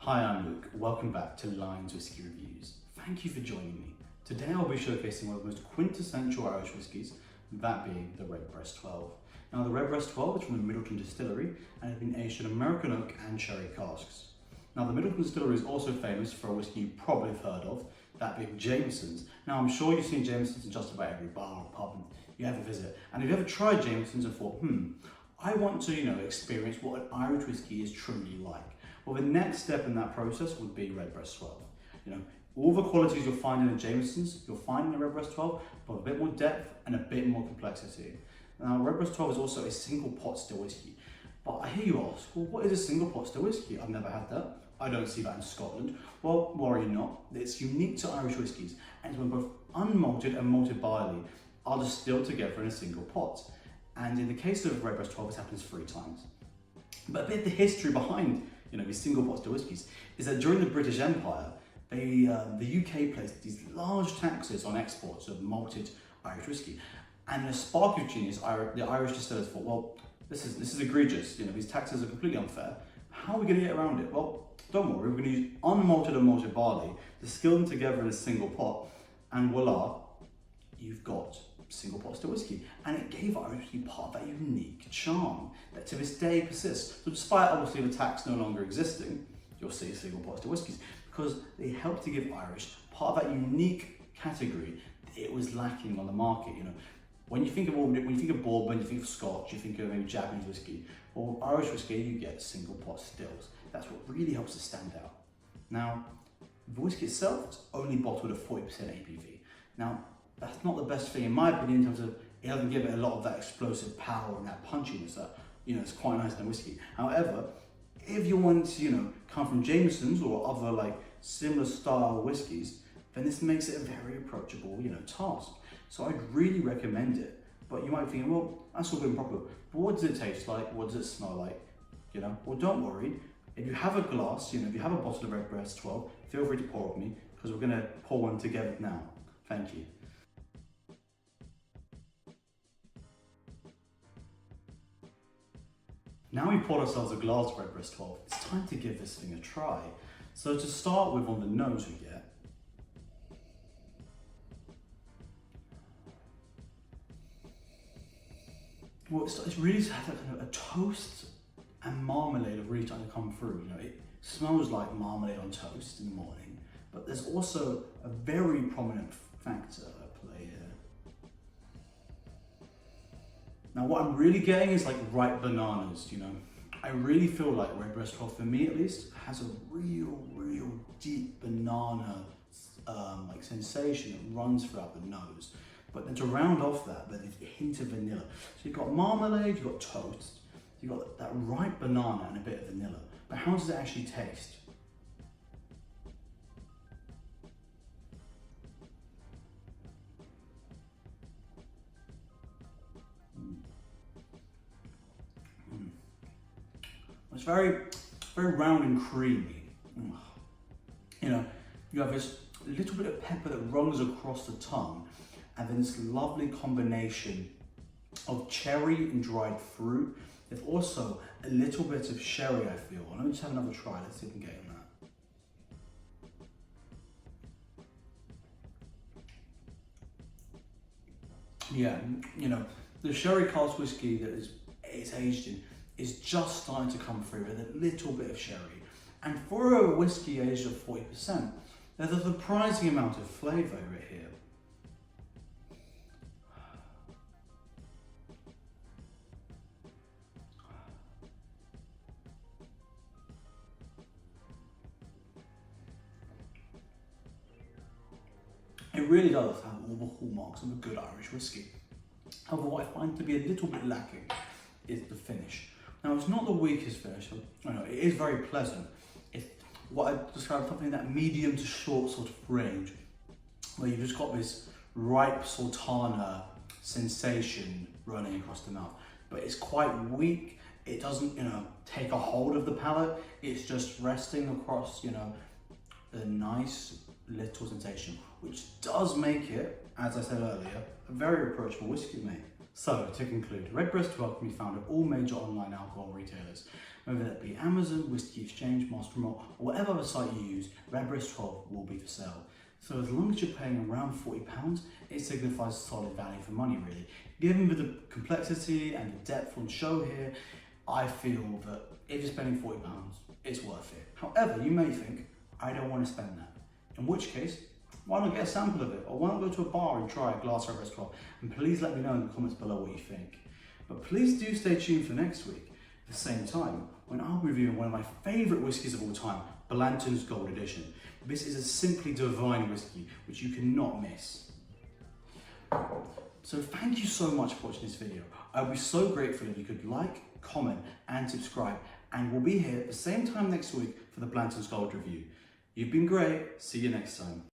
Hi, I'm Luke. Welcome back to Lions Whiskey Reviews. Thank you for joining me. Today I'll be showcasing one of the most quintessential Irish whiskies, that being the Redbreast 12. Now the Redbreast 12 is from the Midleton Distillery and has been aged in American oak and sherry casks. Now the Midleton Distillery is also famous for a whiskey you probably have heard of, that being Jameson's. Now I'm sure you've seen Jameson's in just about every bar or pub you ever visit. And if you ever tried Jameson's and thought, I want to, experience what an Irish whiskey is truly like. Well, the next step in that process would be Redbreast 12. All the qualities you'll find in a Jameson's, you'll find in the Redbreast 12, but a bit more depth and a bit more complexity. Now, Redbreast 12 is also a single pot still whiskey. But I hear you ask, well, what is a single pot still whiskey? I've never had that. I don't see that in Scotland. Well, worry not. It's unique to Irish whiskies, and it's when both unmalted and malted barley are distilled together in a single pot. And in the case of Redbreast 12, this happens 3 times. But a bit of the history behind these single pot still whiskies is that during the British Empire, the UK placed these large taxes on exports of malted Irish whiskey. And in a spark of genius, the Irish distillers thought, well, this is egregious. These taxes are completely unfair. How are we going to get around it? Well, don't worry, we're going to use unmalted and malted barley, distill them together in a single pot, and voila, you've got single pot still whiskey. And it gave Irish whiskey part of that unique charm that to this day persists. So despite obviously the tax no longer existing, you'll see single pot still whiskies because they helped to give Irish part of that unique category that it was lacking on the market. When you think of bourbon, you think of Scotch, you think of maybe Japanese whiskey. Well, with Irish whiskey, you get single pot stills. That's what really helps it stand out. Now, the whiskey itself is only bottled at 40% ABV. Now, that's not the best thing in my opinion in terms of it doesn't give it a lot of that explosive power and that punchiness that it's quite nice in whiskey. However, if you want to come from Jameson's or other similar style whiskies, then this makes it a very approachable task. So I'd really recommend it. But you might be thinking, well, that's all good and proper, but what does it taste like? What does it smell like? Well, don't worry. If you have a glass, if you have a bottle of Redbreast 12, feel free to pour with me because we're going to pour one together now. Thank you. Now we've poured ourselves a glass of Redbreast 12, it's time to give this thing a try. So to start with, on the nose we get, well, it's really had that kind of a toast and marmalade of really starting to come through. It smells like marmalade on toast in the morning, but there's also a very prominent factor at play here. Now what I'm really getting is ripe bananas, I really feel like Redbreast 12, for me at least, has a real deep banana sensation that runs throughout the nose. But then to round off that, there's a hint of vanilla. So you've got marmalade, you've got toast, you've got that ripe banana and a bit of vanilla. But how does it actually taste? It's very round and creamy. You have this little bit of pepper that runs across the tongue, and then this lovely combination of cherry and dried fruit. There's also a little bit of sherry, I feel. Let me just have another try. Let's see if we can get in that. Yeah, the sherry cask whiskey that it's aged in is just starting to come through with a little bit of sherry. And for a whiskey aged at 40%, there's a surprising amount of flavour right here. It really does have all the hallmarks of a good Irish whiskey. However, what I find to be a little bit lacking is the finish. Now, it's not the weakest finish, it is very pleasant. It's what I describe something in that medium to short sort of range, where you've just got this ripe sultana sensation running across the mouth. But it's quite weak, it doesn't, take a hold of the palate, it's just resting across, the nice little sensation, which does make it, as I said earlier, a very approachable whiskey to make. So, to conclude, Redbreast 12 can be found at all major online alcohol retailers. Whether that be Amazon, Whiskey Exchange, Master Malt, or whatever other site you use, Redbreast 12 will be for sale. So as long as you're paying around £40, it signifies solid value for money really. Given with the complexity and the depth on show here, I feel that if you're spending £40, it's worth it. However, you may think, I don't want to spend that. In which case, why not get a sample of it? Or why not go to a bar and try a glass of Redbreast 12? And please let me know in the comments below what you think. But please do stay tuned for next week, at the same time, when I'll be reviewing one of my favourite whiskies of all time, Blanton's Gold Edition. This is a simply divine whiskey, which you cannot miss. So thank you so much for watching this video. I'd be so grateful if you could like, comment and subscribe, and we'll be here at the same time next week for the Blanton's Gold review. You've been great, see you next time.